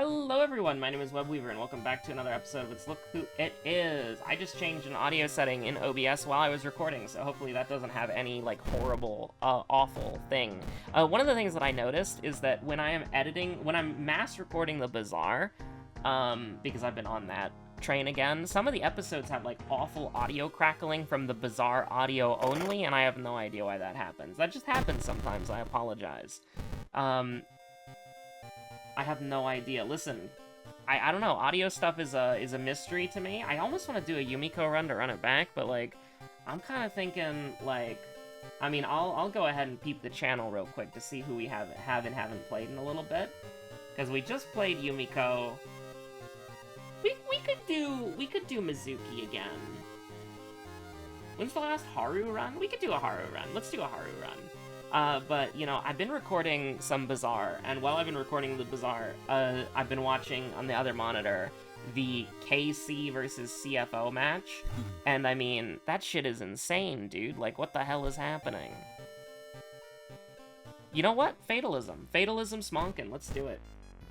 Hello everyone, my name is Webweaver and welcome back to another episode of It's Look Who It Is. I just changed an audio setting in OBS while I was recording, so hopefully that doesn't have any, like, horrible, awful thing. One of the things that I noticed is that when I am editing, when I'm mass recording the Bazaar, because I've been on that train again, some of the episodes have, like, awful audio crackling from the Bazaar audio only, and I have no idea why that happens. That just happens sometimes, I apologize. I have no idea. Listen, I don't know. Audio stuff is a mystery to me. I almost want to do a Yumiko run to run it back, but like, I'm kind of thinking like, I mean, I'll go ahead and peep the channel real quick to see who we have and haven't played in a little bit, because we just played Yumiko. We could do Mizuki again. When's the last Haru run? We could do a Haru run. Let's do a Haru run. But, you know, I've been recording some Bazaar, and while I've been recording the Bazaar, I've been watching on the other monitor the KC versus CFO match, and I mean, that shit is insane, dude. Like, what the hell is happening? You know what? Fatalism. Fatalism's monkin'. Let's do it.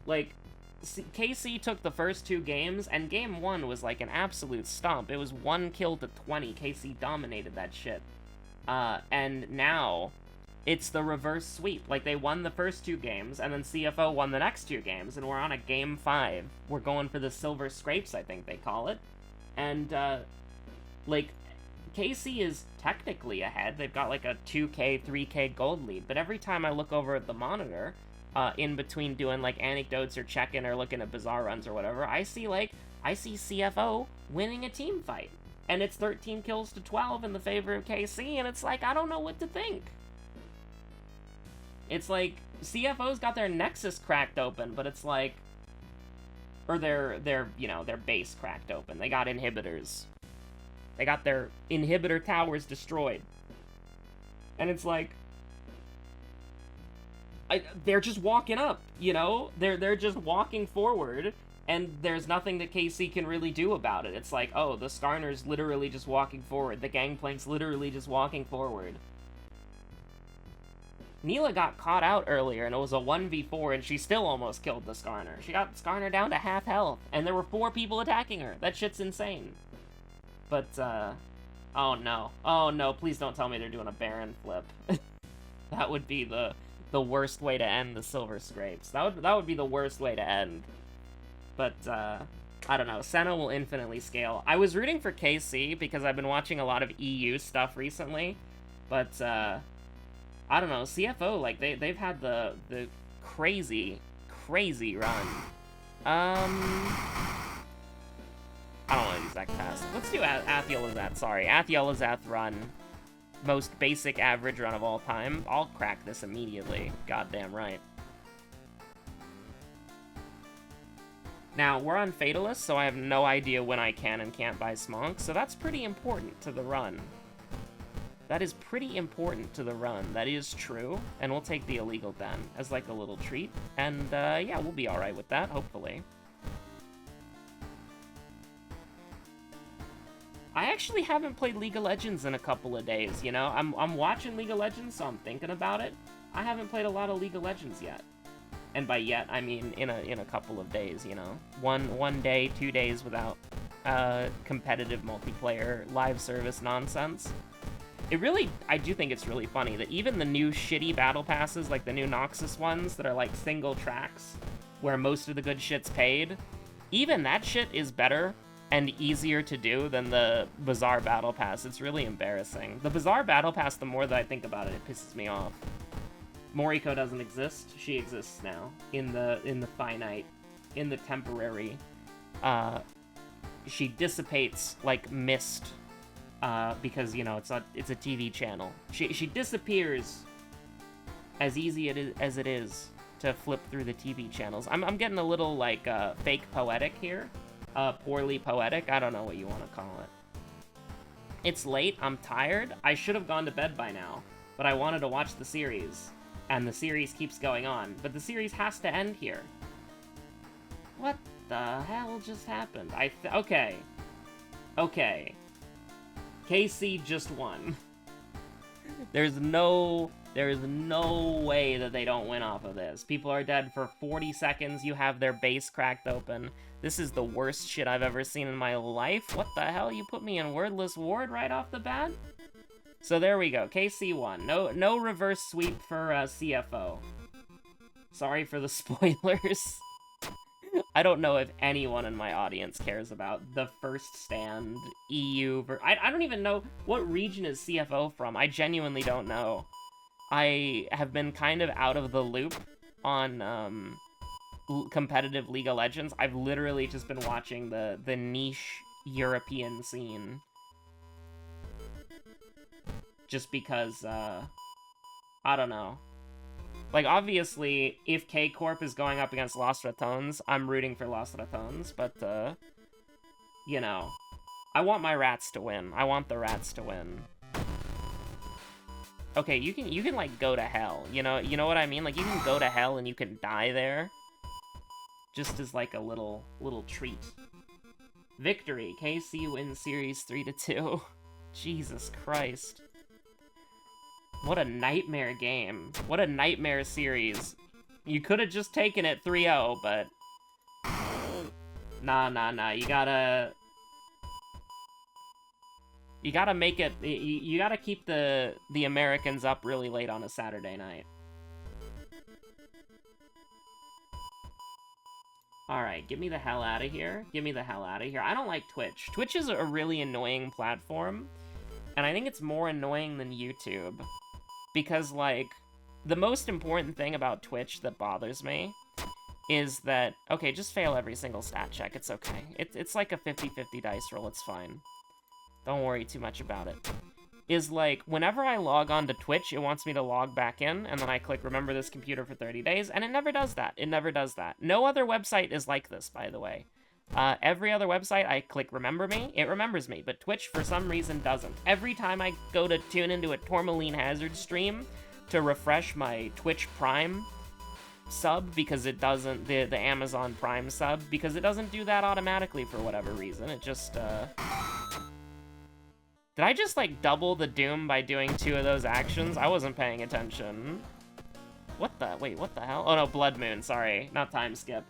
Like, KC took the first two games, and game one was like an absolute stomp. It was 1 kill to 20. KC dominated that shit. And now it's the reverse sweep. Like, they won the first two games, and then CFO won the next two games, and we're on a game 5. We're going for the silver scrapes, I think they call it. And, like, KC is technically ahead. They've got, like, a 2k, 3k gold lead, but every time I look over at the monitor, in between doing, like, anecdotes or checking or looking at Bazaar runs or whatever, I see CFO winning a team fight. And it's 13 kills to 12 in the favor of KC, and it's like, I don't know what to think. It's like, CFO's got their Nexus cracked open, but it's like, or their you know, their base cracked open. They got inhibitors. They got their inhibitor towers destroyed. And it's like, they're just walking up, you know? They're just walking forward, and there's nothing that KC can really do about it. It's like, oh, the Skarner's literally just walking forward. The Gangplank's literally just walking forward. Neela got caught out earlier, and it was a 1v4, and she still almost killed the Skarner. She got Skarner down to half health, and there were 4 people attacking her. That shit's insane. But, oh no. Oh no, please don't tell me they're doing a Baron flip. That would be the worst way to end the Silver Scrapes. That would be the worst way to end. But, I don't know. Senna will infinitely scale. I was rooting for KC, because I've been watching a lot of EU stuff recently, but, I don't know, CFO, like, they've had the crazy run. I don't know the exact pass. Let's do Athiolazath, sorry. Athiolazath run. Most basic average run of all time. I'll crack this immediately. Goddamn right. Now, we're on Fatalist, so I have no idea when I can and can't buy Smonk, so that's pretty important to the run. That is pretty important to the run. That is true. And we'll take the illegal den as like a little treat. And yeah, we'll be alright with that, hopefully. I actually haven't played League of Legends in a couple of days, you know? I'm watching League of Legends, so I'm thinking about it. I haven't played a lot of League of Legends yet. And by yet, I mean in a couple of days, you know? One day, 2 days without competitive multiplayer live service nonsense. I do think it's really funny that even the new shitty battle passes, like the new Noxus ones that are like single tracks, where most of the good shit's paid, even that shit is better and easier to do than the Bazaar battle pass. It's really embarrassing. The Bazaar battle pass, the more that I think about it, it pisses me off. Moriko doesn't exist. She exists now. In the finite, in the temporary. She dissipates like mist. Because, you know, it's a TV channel. She disappears as easy as it is to flip through the TV channels. I'm getting a little, like, fake poetic here. Poorly poetic. I don't know what you want to call it. It's late. I'm tired. I should have gone to bed by now. But I wanted to watch the series. And the series keeps going on. But the series has to end here. What the hell just happened? Okay. Okay. KC just won. There's no There is no way that they don't win off of this. People are dead for 40 seconds. You have their base cracked open. This is the worst shit I've ever seen in my life. What the hell? You put me in wordless ward right off the bat? So there we go. KC won. No reverse sweep for CFO. Sorry for the spoilers. I don't know if anyone in my audience cares about the first stand EU. I don't even know what region is CFO from. I genuinely don't know. I have been kind of out of the loop on competitive League of Legends. I've literally just been watching the niche European scene. Just because, I don't know. Like, obviously, if K-Corp is going up against Los Ratones, I'm rooting for Los Ratones, but, you know, I want my rats to win. I want the rats to win. Okay, you can like go to hell. You know what I mean? Like, you can go to hell and you can die there. Just as like a little treat. Victory. KC wins series 3-2. Jesus Christ. What a nightmare game. What a nightmare series. You could have just taken it 3-0, but nah. You gotta make it, you gotta keep the Americans up really late on a Saturday night. Alright, get me the hell out of here. Get me the hell out of here. I don't like Twitch. Twitch is a really annoying platform, and I think it's more annoying than YouTube. Because, like, the most important thing about Twitch that bothers me is that, okay, just fail every single stat check. It's okay. It's like a 50-50 dice roll. It's fine. Don't worry too much about it. Is like, whenever I log on to Twitch, it wants me to log back in, and then I click remember this computer for 30 days, and it never does that. It never does that. No other website is like this, by the way. Every other website, I click remember me, it remembers me, but Twitch, for some reason, doesn't. Every time I go to tune into a Tourmaline Hazard stream to refresh my Twitch Prime sub, because it doesn't, the Amazon Prime sub, because it doesn't do that automatically for whatever reason. It just, Did I just, like, double the Doom by doing 2 of those actions? I wasn't paying attention. What the? Wait, what the hell? Oh, no, Blood Moon. Sorry. Not time skip.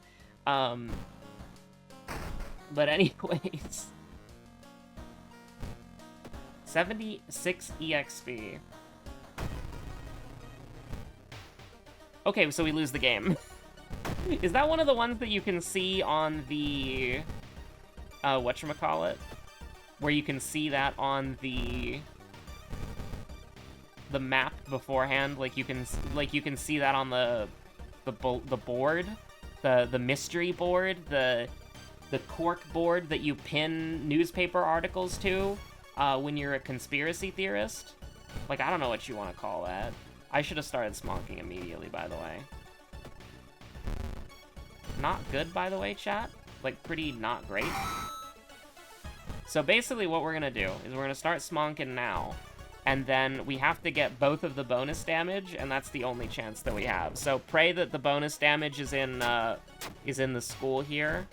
But anyways. 76 EXP. Okay, so we lose the game. Is that one of the ones that you can see on the... whatchamacallit? Where you can see that on the map beforehand, like you can see that on the board, the mystery board, the cork board that you pin newspaper articles to when you're a conspiracy theorist. Like, I don't know what you want to call that. I should have started smonking immediately, by the way. Not good, by the way, chat. Like, pretty not great. So basically what we're going to do is we're going to start smonking now, and then we have to get both of the bonus damage, and that's the only chance that we have. So pray that the bonus damage is in the school here.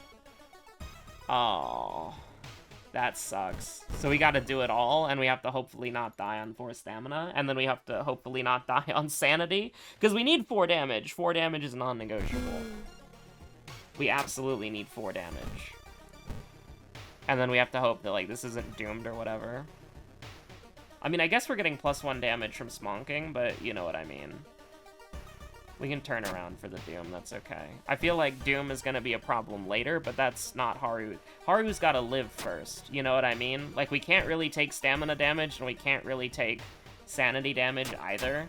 Oh, that sucks. So we got to do it all, and we have to hopefully not die on 4 stamina, and then we have to hopefully not die on sanity, because we need 4 damage. 4 damage is non-negotiable. We absolutely need 4 damage. And then we have to hope that, like, this isn't doomed or whatever. I mean, I guess we're getting +1 damage from smonking, but you know what I mean. We can turn around for the Doom, that's okay. I feel like Doom is gonna be a problem later, but that's not Haru. Haru's gotta live first, you know what I mean? Like, we can't really take stamina damage, and we can't really take sanity damage either.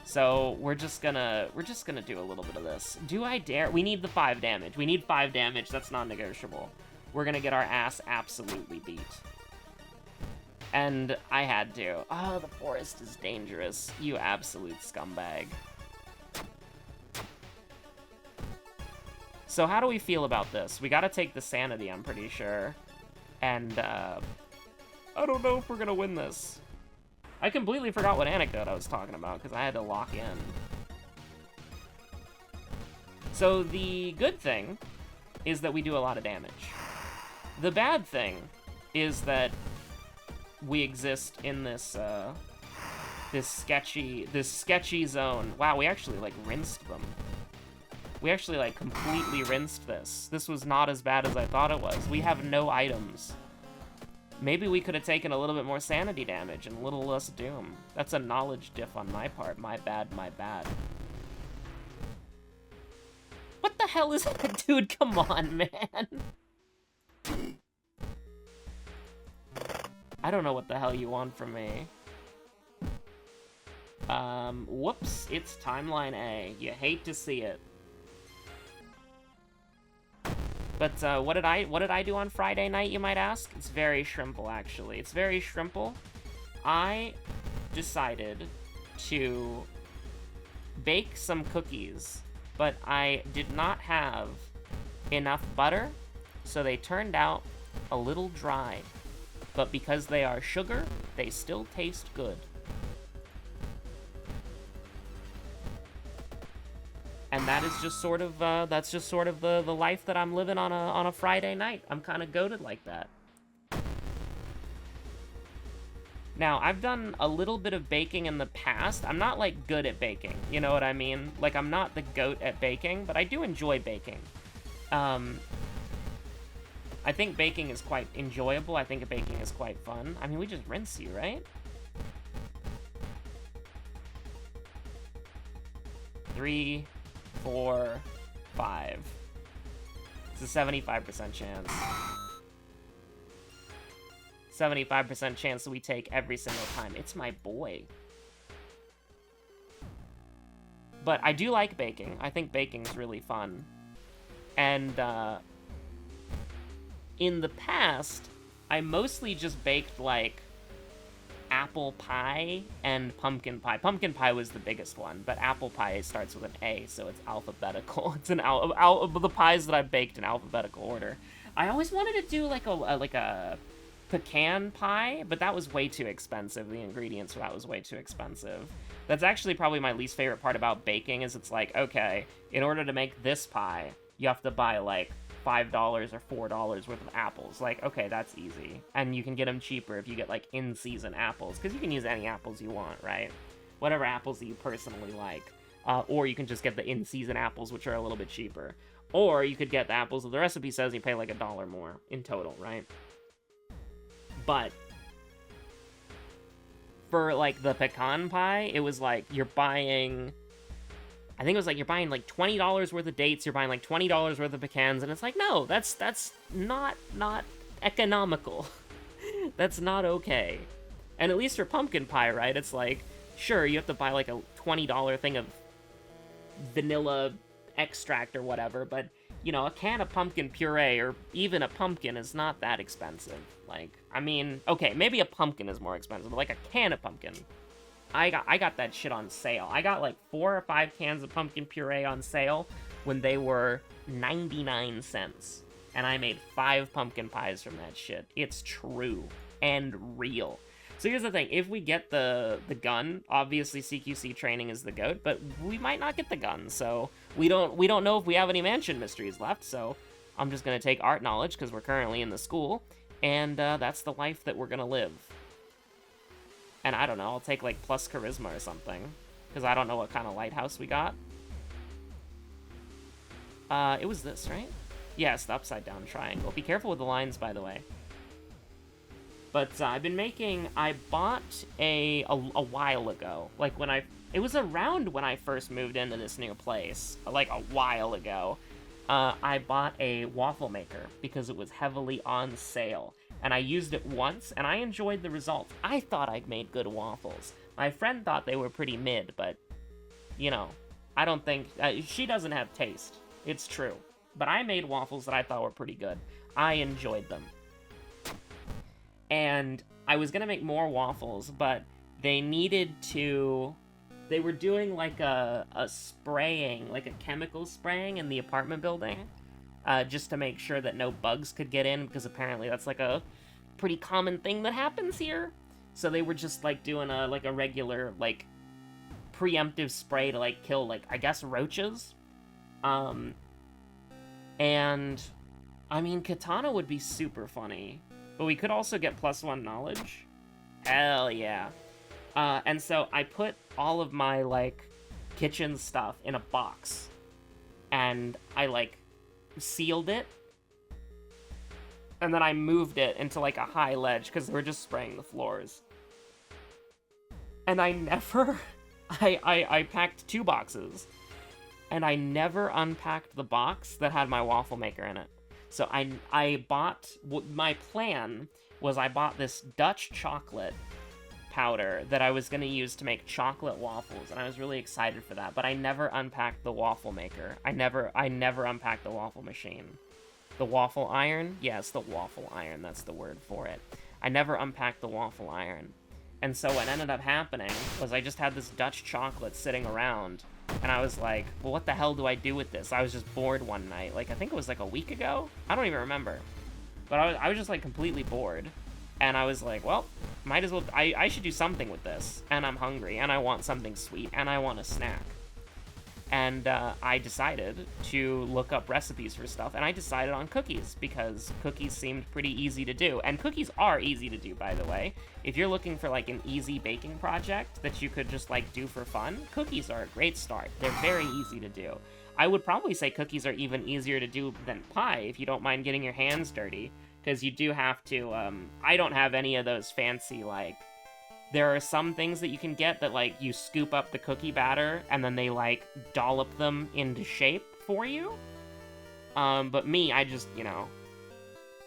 So we're just gonna do a little bit of this. Do I dare? We need the 5 damage. We need 5 damage, that's non-negotiable. We're gonna get our ass absolutely beat. And I had to. Oh, the forest is dangerous. You absolute scumbag. So how do we feel about this? We gotta take the sanity, I'm pretty sure. And, I don't know if we're gonna win this. I completely forgot what anecdote I was talking about, because I had to lock in. So the good thing is that we do a lot of damage. The bad thing is that we exist in this this sketchy zone. Wow, we actually, like, rinsed them. We actually, like, completely rinsed this. This was not as bad as I thought it was. We have no items. Maybe we could have taken a little bit more sanity damage and a little less doom. That's a knowledge diff on my part. My bad, my bad. What the hell is that? Dude, come on, man. I don't know what the hell you want from me. Whoops. It's timeline A. You hate to see it. But, what did I do on Friday night, you might ask? It's very shrimple, actually. It's very shrimple. I decided to bake some cookies, but I did not have enough butter, so they turned out a little dry. But because they are sugar, they still taste good. And that is just sort of, that's just sort of the life that I'm living on a Friday night. I'm kind of goated like that. Now, I've done a little bit of baking in the past. I'm not, like, good at baking, you know what I mean? Like, I'm not the goat at baking, but I do enjoy baking. I think baking is quite enjoyable. I think baking is quite fun. I mean, we just rinse you, right? 3, 4, 5. It's a 75% chance. 75% chance that we take every single time. It's my boy. But I do like baking. I think baking's really fun. And, in the past, I mostly just baked, like, apple pie and pumpkin pie. Pumpkin pie was the biggest one, but apple pie starts with an A, so it's alphabetical. It's the pies that I've baked in alphabetical order. I always wanted to do like a pecan pie, but that was way too expensive. The ingredients for that was way too expensive. That's actually probably my least favorite part about baking, is it's like, okay, in order to make this pie, you have to buy like $5 or $4 worth of apples. Like, okay, that's easy. And you can get them cheaper if you get, like, in-season apples, because you can use any apples you want, right? Whatever apples that you personally like. Or you can just get the in-season apples, which are a little bit cheaper. Or you could get the apples that the recipe says you pay, like, $1 more in total, right? But for, like, the pecan pie, it was, like, you're buying... I think it was like you're buying like $20 worth of dates, you're buying like $20 worth of pecans, and it's like, no, that's not economical. That's not okay. And at least for pumpkin pie, right, it's like, sure, you have to buy like a $20 thing of vanilla extract or whatever, but, you know, a can of pumpkin puree or even a pumpkin is not that expensive. Like, I mean, okay, maybe a pumpkin is more expensive, but like a can of pumpkin... I got that shit on sale. I got like 4 or 5 cans of pumpkin puree on sale when they were 99 cents. And I made 5 pumpkin pies from that shit. It's true and real. So here's the thing. If we get the gun, obviously CQC training is the GOAT, but we might not get the gun. So we don't know if we have any mansion mysteries left. So I'm just going to take art knowledge because we're currently in the school. And that's the life that we're going to live. And I don't know, I'll take, like, plus charisma or something. Because I don't know what kind of lighthouse we got. It was this, right? Yes, the upside-down triangle. Be careful with the lines, by the way. But I've been making... I bought a while ago. Like, it was around when I first moved into this new place. Like, a while ago. I bought a waffle maker because it was heavily on sale. And I used it once, and I enjoyed the results. I thought I'd made good waffles. My friend thought they were pretty mid, but, you know, I don't think... she doesn't have taste. It's true. But I made waffles that I thought were pretty good. I enjoyed them. And I was gonna make more waffles, but they needed to... They were doing, like, a spraying, like a chemical spraying in the apartment building. Just to make sure that no bugs could get in, because apparently that's, like, a pretty common thing that happens here. So they were just, like, doing a regular, like, preemptive spray to, like, kill, like, I guess roaches. And, I mean, katana would be super funny. But we could also get +1 knowledge. Hell yeah. And so I put all of my, like, kitchen stuff in a box. And I, like, sealed it. And then I moved it into, like, a high ledge, because we're just spraying the floors. And I never... I packed 2 boxes. And I never unpacked the box that had my waffle maker in it. So I bought... My plan was I bought this Dutch chocolate powder that I was going to use to make chocolate waffles, and I was really excited for that, but I never unpacked the waffle maker. I never unpacked the waffle machine. The waffle iron? Yes, the waffle iron, that's the word for it. I never unpacked the waffle iron. And so what ended up happening was I just had this Dutch chocolate sitting around, and I was like, well, what the hell do I do with this? I was just bored one night. Like, I think it was like a week ago? I don't even remember. But I was just, like, completely bored. And I was like, well, might as well... I should do something with this. And I'm hungry, and I want something sweet, and I want a snack. And I decided to look up recipes for stuff, and I decided on cookies, because cookies seemed pretty easy to do. And cookies are easy to do, by the way. If you're looking for, like, an easy baking project that you could just, like, do for fun, cookies are a great start. They're very easy to do. I would probably say cookies are even easier to do than pie, if you don't mind getting your hands dirty. Because you do have to, I don't have any of those fancy, like... There are some things that you can get that, like, you scoop up the cookie batter, and then they, like, dollop them into shape for you. But me, I just, you know...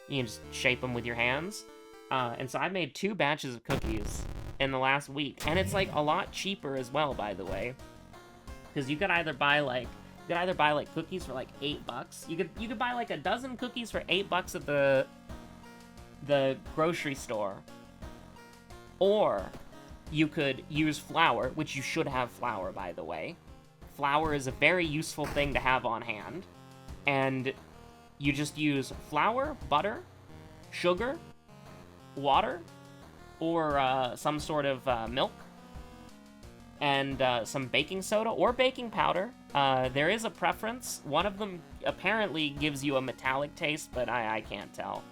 You can just shape them with your hands. And so I made 2 batches of cookies in the last week. And it's, like, a lot cheaper as well, by the way. Because you could either buy, like... cookies for like $8. You could buy like a dozen cookies for $8 at the grocery store. Or you could use flour, which you should have flour, by the way. Flour is a very useful thing to have on hand. And you just use flour, butter, sugar, water, or some sort of milk. And some baking soda or baking powder. There is a preference. One of them apparently gives you a metallic taste, but I can't tell.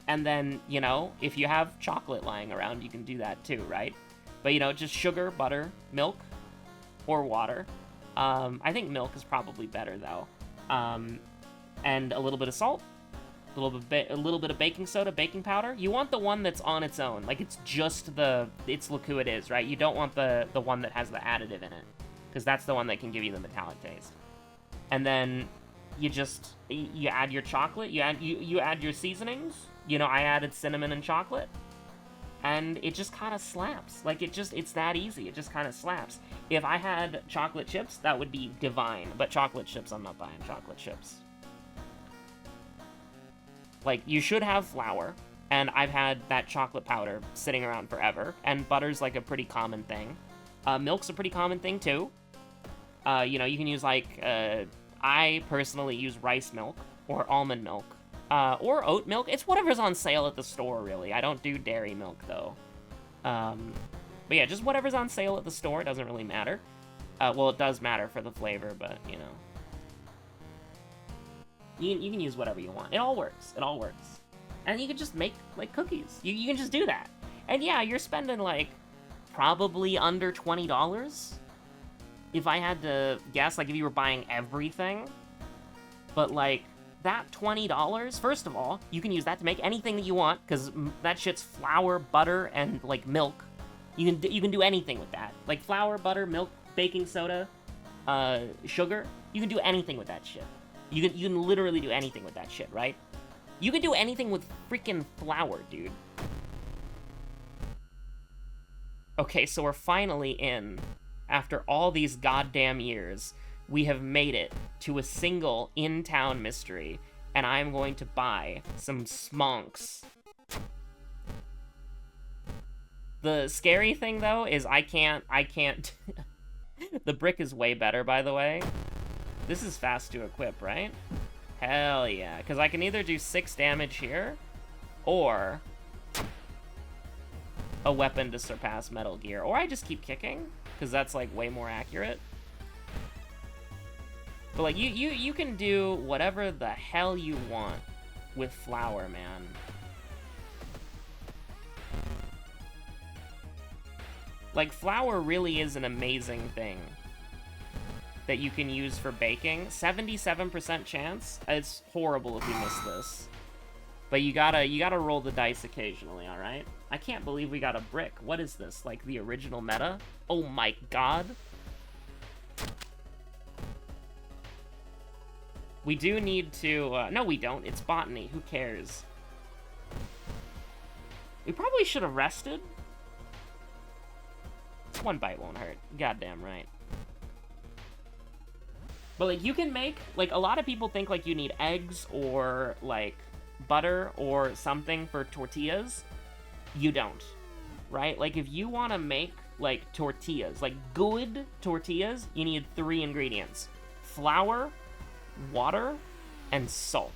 And then, you know, if you have chocolate lying around, you can do that too, right? But, you know, just sugar, butter, milk, or water. I think milk is probably better, though. And a little bit of salt. A little bit of baking soda, baking powder. You want the one that's on its own. Like, it's just it's look who it is, right? You don't want the one that has the additive in it. Because that's the one that can give you the metallic taste. And then you add your chocolate, you add your seasonings. You know, I added cinnamon and chocolate. And it just kind of slaps. Like, it's that easy. It just kind of slaps. If I had chocolate chips, that would be divine. But chocolate chips, I'm not buying chocolate chips. Like, you should have flour, and I've had that chocolate powder sitting around forever, and butter's, like, a pretty common thing. Milk's a pretty common thing, too. You know, you can use, like, I personally use rice milk, or almond milk, or oat milk. It's whatever's on sale at the store, really. I don't do dairy milk, though. But yeah, just whatever's on sale at the store, it doesn't really matter. Well, it does matter for the flavor, but, you know. You can use whatever you want. It all works. It all works. And you can just make, like, cookies. You can just do that. And yeah, you're spending, like, probably under $20. If I had to guess, like, if you were buying everything. But, like, that $20, first of all, you can use that to make anything that you want, because that shit's flour, butter, and, like, milk. You can do anything with that. Like, flour, butter, milk, baking soda, sugar. You can do anything with that shit. You can literally do anything with that shit, right? You can do anything with freaking flour, dude. Okay, so we're finally in. After all these goddamn years, we have made it to a single in-town mystery, and I'm going to buy some smonks. The scary thing, though, is I can't... The brick is way better, by the way. This is fast to equip, right? Hell yeah. Because I can either do 6 damage here, or a weapon to surpass Metal Gear. Or I just keep kicking, because that's, like, way more accurate. But, like, you can do whatever the hell you want with flour, man. Like, flour really is an amazing thing that you can use for baking. 77% chance? It's horrible if you miss this. But you gotta roll the dice occasionally, alright? I can't believe we got a brick. What is this? Like, the original meta? Oh my god. We do need to... no, we don't. It's botany. Who cares? We probably should have rested. One bite won't hurt. Goddamn right. But, like, you can make... Like, a lot of people think, like, you need eggs or, like, butter or something for tortillas. You don't. Right? Like, if you want to make, like, tortillas, like, good tortillas, you need 3 ingredients. Flour, water, and salt.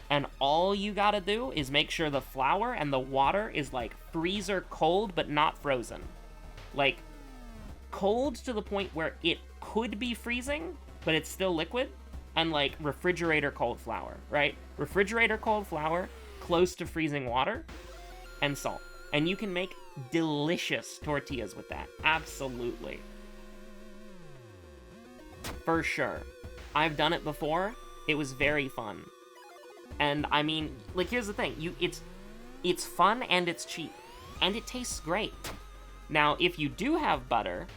And all you gotta do is make sure the flour and the water is, like, freezer cold, but not frozen. Like, cold to the point where it could be freezing, but it's still liquid, and, like, refrigerator cold flour, right? Refrigerator cold flour, close to freezing water, and salt. And you can make delicious tortillas with that. Absolutely. For sure. I've done it before. It was very fun. And, I mean, like, here's the thing. It's fun and it's cheap. And it tastes great. Now, if you do have butter,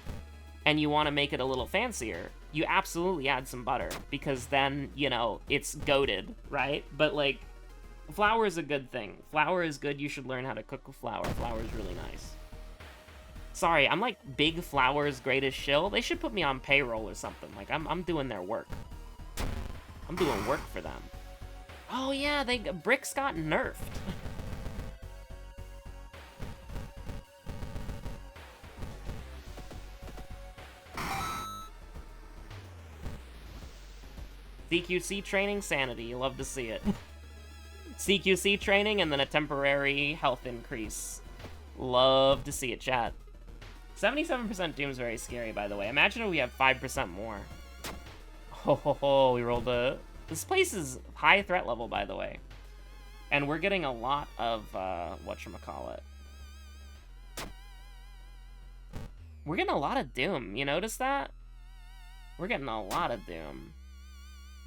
and you want to make it a little fancier, you absolutely add some butter, because then, you know, it's goated, right? But, like, flour is a good thing. Flour is good. You should learn how to cook with flour. Flour is really nice. Sorry, I'm, like, Big Flour's greatest shill. They should put me on payroll or something. Like, I'm doing their work. I'm doing work for them. Oh, yeah, bricks got nerfed. CQC training, sanity. You love to see it. CQC training and then a temporary health increase. Love to see it, chat. 77% Doom's very scary, by the way. Imagine if we have 5% more. Ho ho ho, we rolled a... This place is high threat level, by the way. And we're getting a lot of, whatchamacallit. We're getting a lot of Doom. You notice that? We're getting a lot of Doom.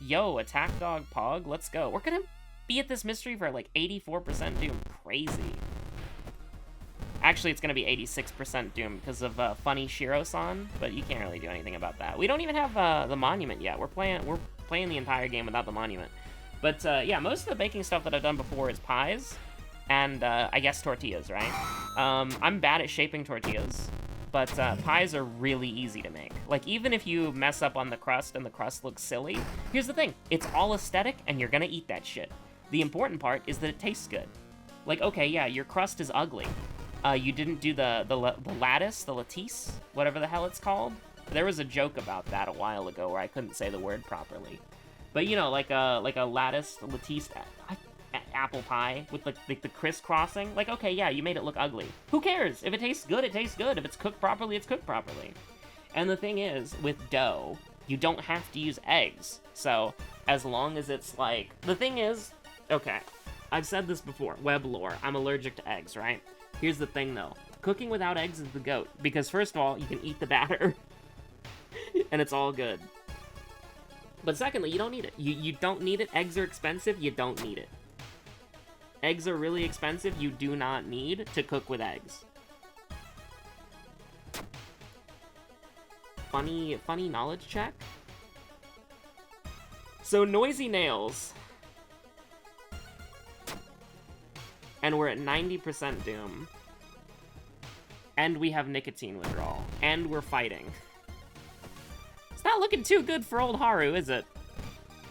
Yo, attack dog pog, let's go. We're gonna be at this mystery for like 84% Doom. Crazy. Actually, it's gonna be 86% Doom because of funny Shiro-san, but you can't really do anything about that. We don't even have the monument yet. We're playing the entire game without the monument. But yeah, most of the baking stuff that I've done before is pies and I guess tortillas, right? I'm bad at shaping tortillas. But pies are really easy to make. Like, even if you mess up on the crust and the crust looks silly, here's the thing. It's all aesthetic, and you're gonna eat that shit. The important part is that it tastes good. Like, okay, yeah, your crust is ugly. You didn't do the lattice, the lattice, whatever the hell it's called. There was a joke about that a while ago where I couldn't say the word properly. But, you know, like a lattice, lattice... apple pie with the crisscrossing. Like, okay, yeah, you made it look ugly. Who cares? If it tastes good, it tastes good. If it's cooked properly, it's cooked properly. And the thing is, with dough, you don't have to use eggs. So, as long as it's like... The thing is, okay, I've said this before, web lore, I'm allergic to eggs, right? Here's the thing, though. Cooking without eggs is the goat. Because, first of all, you can eat the batter. And it's all good. But secondly, you don't need it. You don't need it. Eggs are expensive. You don't need it. Eggs are really expensive. You do not need to cook with eggs. Funny knowledge check. So, noisy nails. And we're at 90% Doom. And we have nicotine withdrawal. And we're fighting. It's not looking too good for old Haru, is it?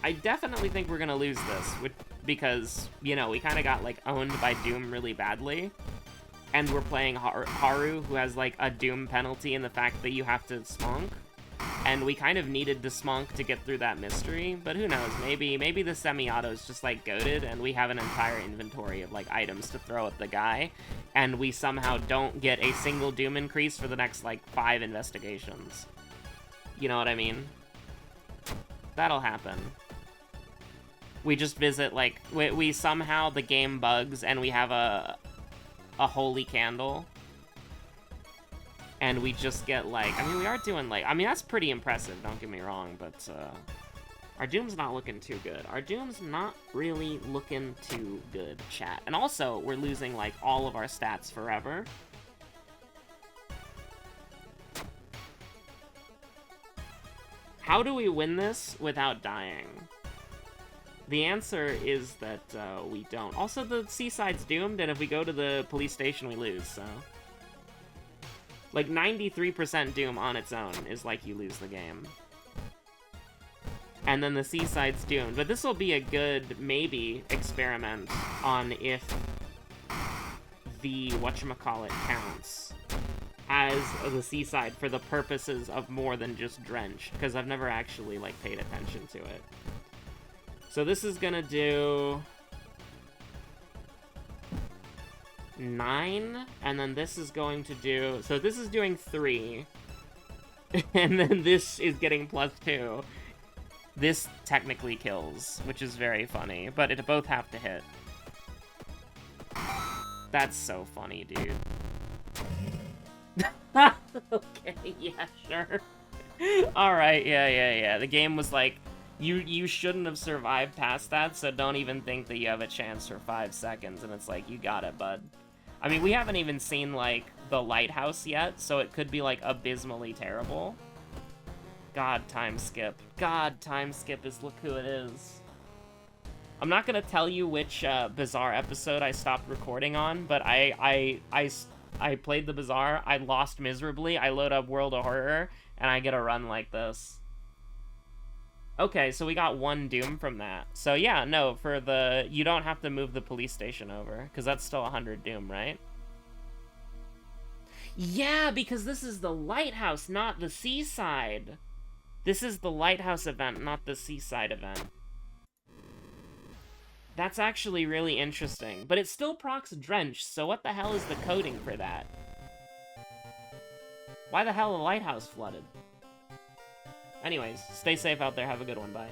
I definitely think we're gonna lose this, because, you know, we kind of got, like, owned by Doom really badly. And we're playing Haru, who has, like, a Doom penalty in the fact that you have to smonk. And we kind of needed to smonk to get through that mystery, but who knows, maybe the semi-auto's just, like, goated, and we have an entire inventory of, like, items to throw at the guy, and we somehow don't get a single Doom increase for the next, like, 5 investigations. You know what I mean? That'll happen. We just visit, like, we somehow, the game bugs, and we have a holy candle. And we just get, like, I mean, we are doing, like, I mean, that's pretty impressive, don't get me wrong, but, our Doom's not looking too good. Our Doom's not really looking too good, chat. And also, we're losing, like, all of our stats forever. How do we win this without dying? The answer is that, we don't. Also, the seaside's doomed, and if we go to the police station, we lose, so... Like, 93% Doom on its own is like you lose the game. And then the seaside's doomed. But this will be a good, maybe, experiment on if the whatchamacallit counts as the seaside for the purposes of more than just Drench, because I've never actually, like, paid attention to it. So this is gonna do 9, and then this is going to do... So this is doing 3, and then this is getting +2. This technically kills, which is very funny, but it both have to hit. That's so funny, dude. Okay, yeah, sure. Alright, yeah. The game was like, you shouldn't have survived past that, so don't even think that you have a chance for 5 seconds, and it's like, you got it, bud. I mean, we haven't even seen, like, the lighthouse yet, so it could be, like, abysmally terrible. God, time skip. God, time skip is, look who it is. I'm not gonna tell you which, Bizarre episode I stopped recording on, but I played the Bizarre, I lost miserably, I load up World of Horror, and I get a run like this. Okay, so we got 1 Doom from that. So yeah, no, for the... You don't have to move the police station over, because that's still 100 Doom, right? Yeah, because this is the lighthouse, not the seaside. This is the lighthouse event, not the seaside event. That's actually really interesting. But it still procs Drench, so what the hell is the coding for that? Why the hell the lighthouse flooded? Anyways, stay safe out there, have a good one, bye.